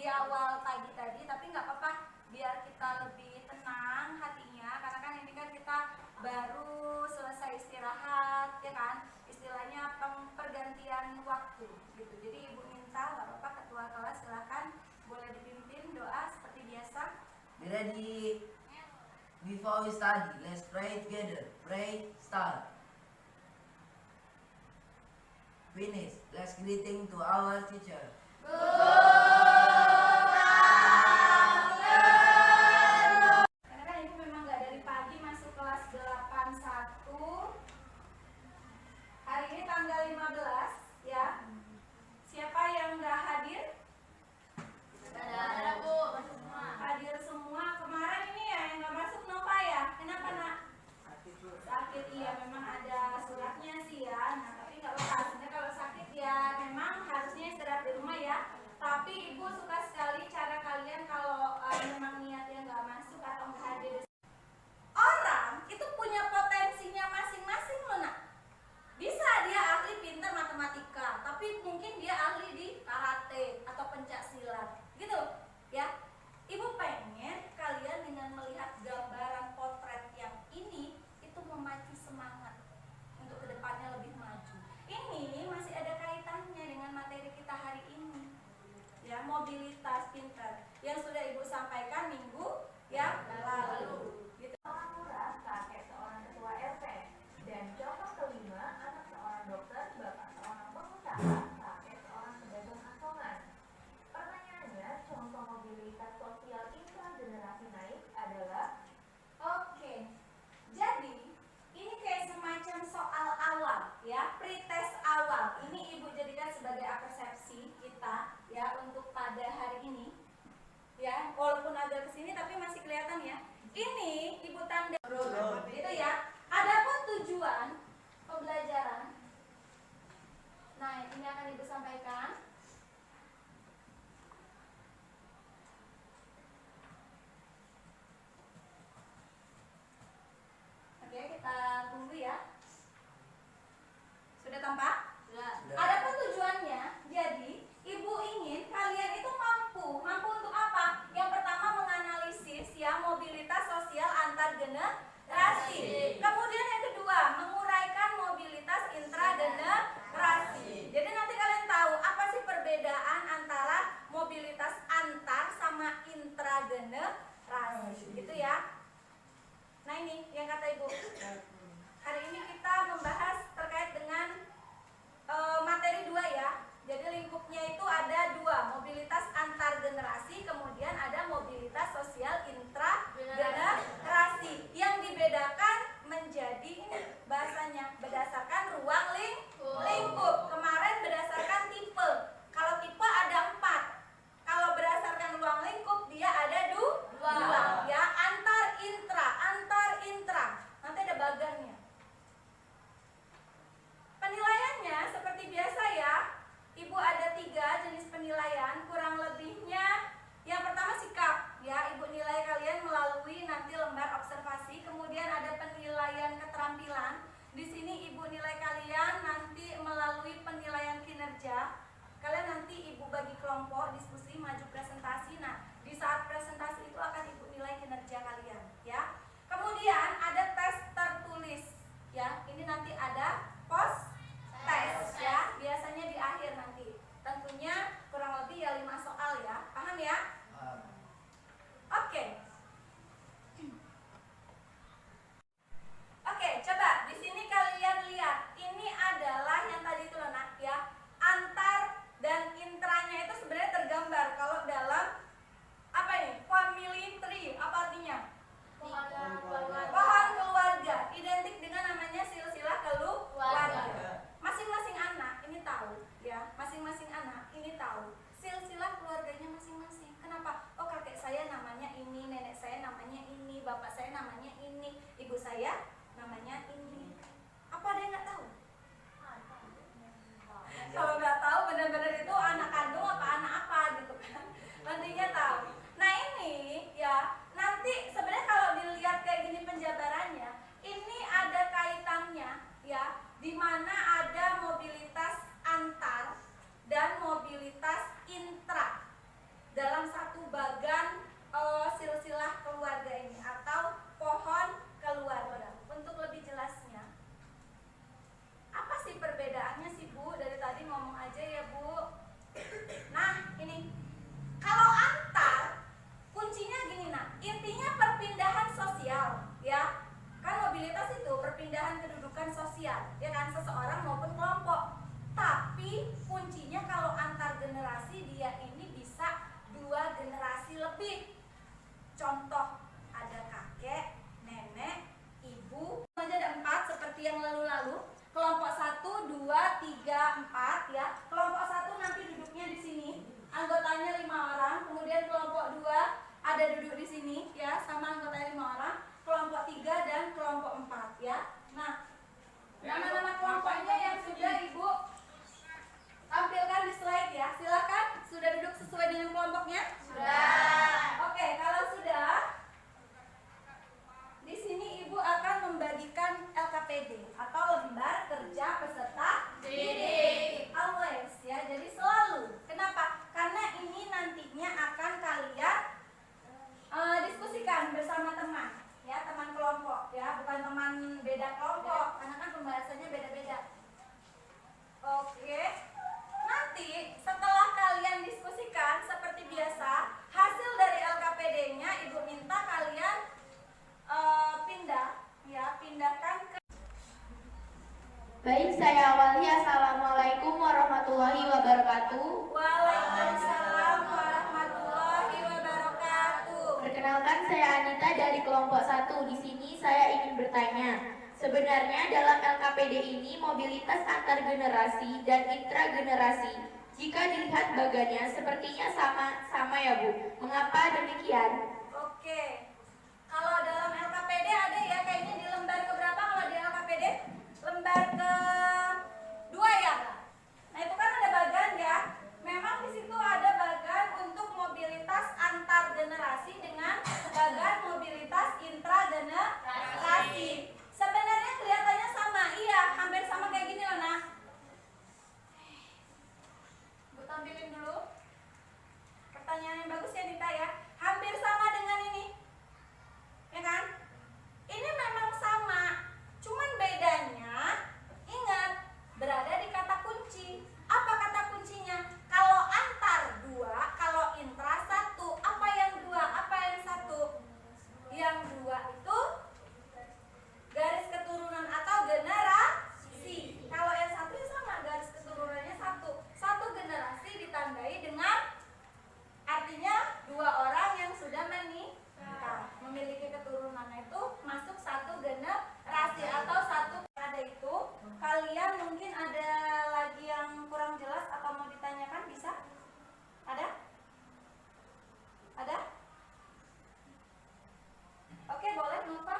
awal pagi tadi, tapi nggak apa-apa, biar kita lebih tenang hatinya, karena kan ini kan kita baru selesai istirahat, ya kan, istilahnya pergantian waktu gitu. Jadi ibu minta nggak apa-apa, ketua kelas silakan boleh dipimpin doa seperti biasa. Be ready. Before we study, let's pray together. Pray, start. Finish. Let's greeting to our teacher. Karena kan ibu memang nggak dari pagi masuk kelas 81. Hari ini tanggal 15 ya. Siapa yang nggak hadir? Ada Bu. Hadir semua. Kemarin ini ya yang nggak masuk Nova ya. Kenapa nak? Sakit, iya memang ada suratnya sih ya. Nah tapi nggak apa-apa. Sebenarnya kalau sakit ya memang harusnya istirahat di rumah ya. Tapi ibu suka sekali cara kalian kalau memang niatnya nggak masuk atau nggak hadir. Orang itu punya potensinya masing-masing loh nak. Bisa dia ahli pintar matematika, tapi mungkin dia ahli di karate atau pencak silat, gitu ya. Ibu pengen kalian dengan melihat gambaran potret yang ini itu memacu semangat untuk kedepannya lebih maju. Ini masih ada kaitannya dengan materi kita hari ini, ya, mobilitas pintar yang sudah ibu sampaikan minggu yang lalu. Gitu. Lurah, kakek seorang ketua RT, dan contoh kelima, anak seorang dokter, bapak seorang pengusaha, kakek seorang pedagang asongan. Pertanyaannya, contoh mobilitas sosial intragenerasi naik adalah? Oke, jadi ini kayak semacam soal awal ya, pretest awal. Ini ibu jadikan sebagai persepsi kita ya untuk pada hari ini ya, walaupun agak kesini tapi masih kelihatan ya. Ini ibu tanda itu ya. Adapun tujuan pembelajaran, nah ini akan ibu sampaikan. Oke, kita tunggu ya. Sudah tampak? Sudah. Adapun tujuannya, jadi ibu ingin kalian itu mampu untuk apa? Yang pertama menganalisis ya mobilitas sosial antar generasi. Kemudian yang kedua menguraikan mobilitas intragenerasi. Jadi nanti kalian tahu apa sih perbedaan antara mobilitas antar sama intragenerasi, gitu ya. Nah ini yang kata ibu. Hari ini kita membahas terkait dengan materi 2 ya. Jadi lingkupnya itu ada 2, mobilitas antar generasi, kemudian ada mobilitas sosial intragenerasi. Yang dibedakan menjadi ini bahasanya berdasarkan ruang lingkup. Kemarin berdasarkan tipe. Kalau tipe ada 4. Kalau berdasarkan ruang lingkup dia ada 2. Ya, antar intra. Nanti ada bagannya. Penilaiannya seperti biasa ya. Ibu ada 3 jenis penilaian, kurang lebihnya. Yang pertama sikap, ya. Ibu nilai kalian melalui nanti lembar observasi. Kemudian ada penilaian keterampilan. Di sini ibu nilai kalian nanti melalui penilaian kinerja. Kalian nanti ibu bagi kelompok, diskusi, maju presentasi. Nah, di saat presentasi itu akan ibu nilai kinerja kalian, ya. Kemudian ada tes tertulis, ya. Ini nanti ada post tes ya, biasanya di akhir nanti. Tentunya kurang lebih ya 5 soal ya. Paham ya? Oke. Oke, coba di sini kalian lihat. Ini adalah yang tadi itu loh nak ya. Antar dan intranya itu sebenarnya tergambar kalau dalam apa ini? Family tree. Apa artinya? Pohon keluarga. Identik dengan namanya silsilah keluarga. Masing-masing anak ini tahu ya, masing-masing anak ini tahu silsilah keluarganya masing-masing. Kenapa? Oh, kakek saya namanya ini, nenek saya namanya ini, bapak saya namanya ini, ibu saya namanya ini. Apa ada yang nggak tahu? Kalau nggak tahu benar-benar itu anak kandung apa anak apa gitu kan. Nantinya tahu. Nah ini ya, nanti sebenarnya kalau dilihat kayak gini penjabarannya, ini ada kaitannya ya, di mana ada mobilitas antar dan mobilitas intra dalam kelompoknya? Sudah. Oke, kalau sudah, di sini Ibu akan membagikan LKPD atau lembar kerja peserta didik. Always ya, jadi selalu. Kenapa? Karena ini nantinya akan kalian diskusikan bersama teman, ya teman kelompok, ya bukan teman beda kelompok, karena kan pembahasannya beda-beda. Oke, nanti setelah kalian diskusikan seperti biasa, hasil dari LKPD-nya Ibu minta kalian pindahkan ke. Baik, saya awali. Assalamualaikum warahmatullahi wabarakatuh. Waalaikumsalam warahmatullahi wabarakatuh. Perkenalkan, saya Anita dari kelompok 1. Di sini saya ingin bertanya, sebenarnya dalam LKPD ini mobilitas antar generasi dan intragenerasi, jika dilihat bagannya sepertinya sama ya Bu. Mengapa demikian? Oke, kalau dalam LKPD ada ya, kayaknya di lembar keberapa kalau di LKPD? Lembar ke-2 ya. Nah itu kan ada bagan ya. Memang di situ ada bagan untuk mobilitas antar generasi dengan bagan mobilitas intragenerasi. Sebenarnya kelihatannya sama, iya, hampir sama kayak gini loh nak. Bu tampilin dulu. Pertanyaan yang bagus ya Dita ya. Hampir sama dengan ini, ya kan? Ini memang sama, cuman bedanya ingat berada di kata kunci. Apa kata kuncinya? Kalau antar 2, kalau intra 1. Apa yang 2? Apa yang 1? Yang 2 itu garis keturunan atau generasi. Kalau yang 1 ya sama, garis keturunannya 1. 1 generasi ditandai dengan artinya 2 orang yang sudah menikah, memiliki keturunan, itu masuk 1 generasi atau 1. Ada itu, kalian mungkin ada lagi yang kurang jelas atau mau ditanyakan, bisa? Ada? Ada? Oke, boleh, kenapa?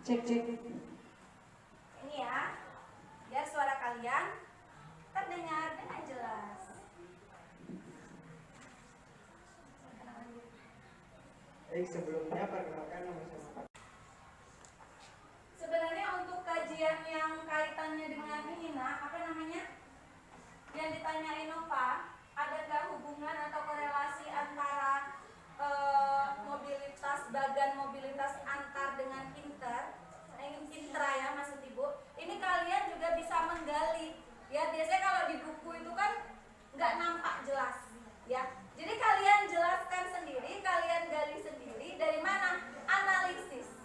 Cek. Ini ya, biar suara kalian terdengar dengan jelas. Sebelumnya perkenalkan nama saya Pak. Sebenarnya untuk kajian yang kaitannya dengan ini nak, apa namanya? Yang ditanyain Nova, ada nggak hubungan atau korelasi antara mobilitas bagan mobilitas antar dengan intra ya maksud Ibu. Ini kalian juga bisa menggali. Ya biasanya kalau di buku itu kan nggak nampak jelas, ya. Jadi kalian jelaskan sendiri, kalian gali sendiri. Dari mana? Analisis.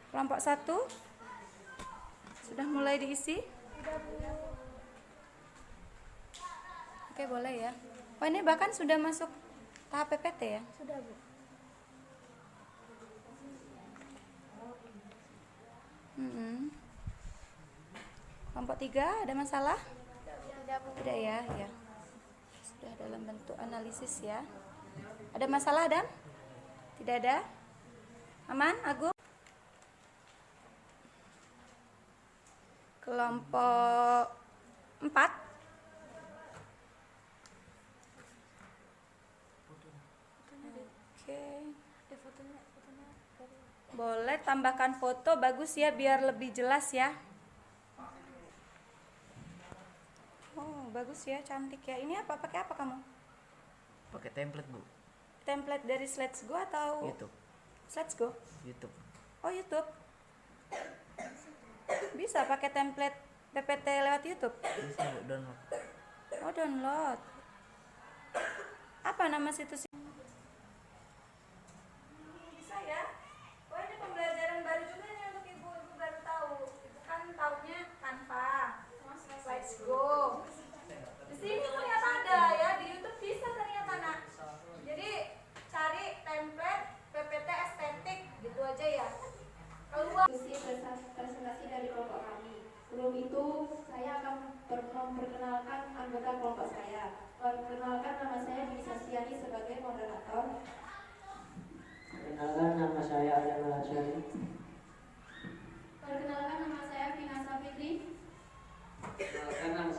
Kelompok 1 sudah mulai diisi? Oke, boleh ya. Oh, ini bahkan sudah masuk tahap PPT ya? Sudah, Bu. Kelompok 3 ada masalah? Tidak ya, ya. Sudah dalam bentuk analisis ya. Ada masalah, Adam? Tidak ada? Aman, Agung? Kelompok 4. Oke. Boleh tambahkan foto, bagus ya, biar lebih jelas ya. Oh, bagus ya, cantik ya. Ini apa? Pakai apa kamu? Pakai template Bu. Template dari Let's Go atau YouTube. Let's Go? YouTube. Oh, YouTube. Bisa pakai template PPT lewat YouTube? Bisa Bu, download. Oh, download. Apa nama situs? Bisa ya. Oh, ini pembelajaran baru juga nih untuk ibu baru tahu. Ibu kan taunya Canva, Let's Go. Di sini ternyata ada ya, di YouTube bisa ternyata nak. Jadi cari template PPT estetik gitu aja ya. Keluar. Presentasi dari kelompok kami. Sebelum itu, saya akan memperkenalkan anggota kelompok saya. Perkenalkan, nama saya Dwi Sastiani sebagai moderator. Perkenalkan nama saya Adam Rajani. Perkenalkan, nama saya Vina Safitri. Perkenalkan nama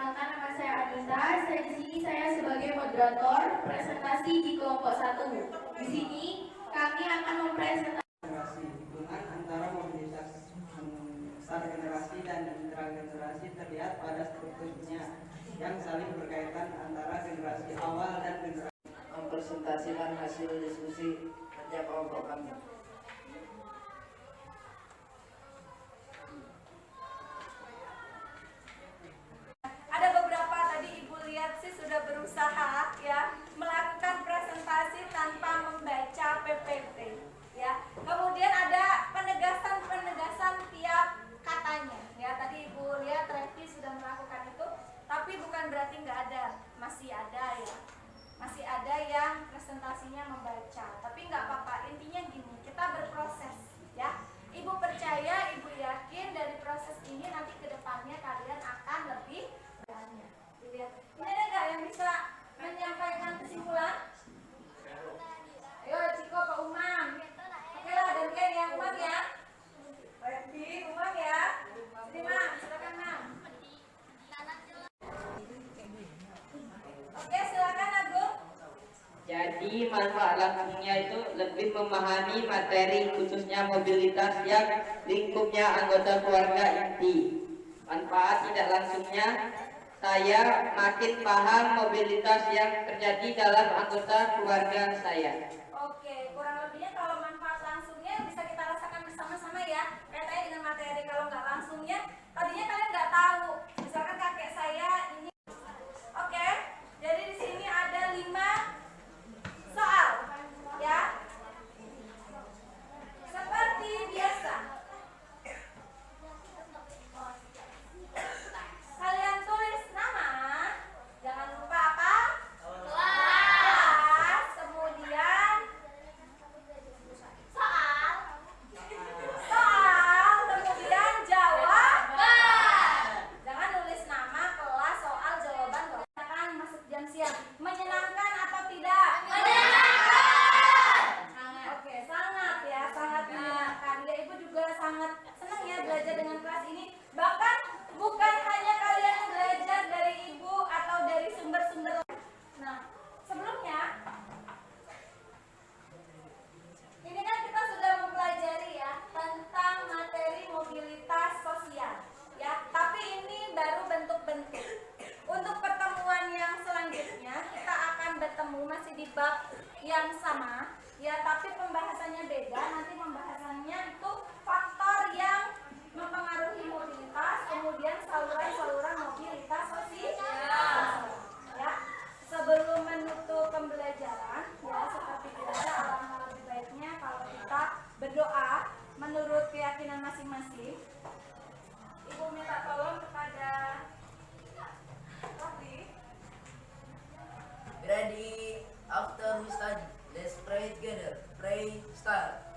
Perkenalkan, nama saya Anita. Di sini saya sebagai moderator presentasi di kelompok 1. Di sini kami akan mempresentasikan Generasi hubungan antara mobilitas antar generasi dan intragenerasi terlihat pada strukturnya yang saling berkaitan antara generasi awal dan generasi. Mempresentasikan hasil diskusi kerja kelompok kami. Ada beberapa tadi Ibu lihat sih sudah berusaha ya melakukan presentasi tanpa membaca PPT ya. Kemudian ada penegasan tiap katanya ya. Tadi Ibu lihat Revi sudah melakukan itu, tapi bukan berarti nggak ada, masih ada ya. Masih ada yang presentasinya membaca, tapi nggak apa-apa. Intinya gini, kita berproses ya. Ibu percaya, Ibu yakin dari proses ini nanti kedepannya kalian akan lebih banyak. Dilihat, ini ada nggak yang bisa menyampaikan kesimpulan? Ayo Ciko, Pak Umam. Oke lah, gantian ya Umam ya. Revi, Umam ya. Sini Mam, silakan Mam. Oke, silakan Agung. Jadi manfaat langsungnya itu lebih memahami materi khususnya mobilitas yang lingkupnya anggota keluarga inti. Manfaat tidak langsungnya, saya makin paham mobilitas yang terjadi dalam anggota keluarga saya. Oke, kurang lebihnya kalau manfaat langsungnya bisa kita rasakan bersama-sama ya. Kaitannya dengan materi. Kalau nggak langsungnya, tadinya kalian nggak tahu. Misalkan kakek saya ini. Oke, jadi di sini ada 5 soal, ya. Seperti biasa, kalian tulis nama, jangan lupa apa? Kelas, kemudian soal, kemudian jawaban. Jangan nulis nama, kelas, soal, jawaban. Silakan masuk jam siang. Menyenangkan atau tidak? Oke, sangat ya, sangat menyenangkan. Ya, Ibu juga sangat senang ya belajar dengan kelas ini. Bahkan bukan hanya kalian yang belajar dari Ibu atau dari sumber-sumber. Nah, sebelumnya ini kan kita sudah mempelajari ya tentang materi mobilitas sosial. Ya, tapi ini baru bentuk-bentuk. Untuk pertemuan yang selanjutnya kita akan bertemu masih di bab yang sama ya, tapi pembahasannya beda. Nanti pembahasannya itu faktor yang mempengaruhi mobilitas, kemudian saluran-saluran mobilitas sosial. Ya, sebelum menutup pembelajaran ya seperti biasa, alangkah lebih baiknya kalau kita berdoa menurut keyakinan masing-masing. Ibu minta tolong kepada Rofi. Ready? After we study, let's pray together. Pray, start.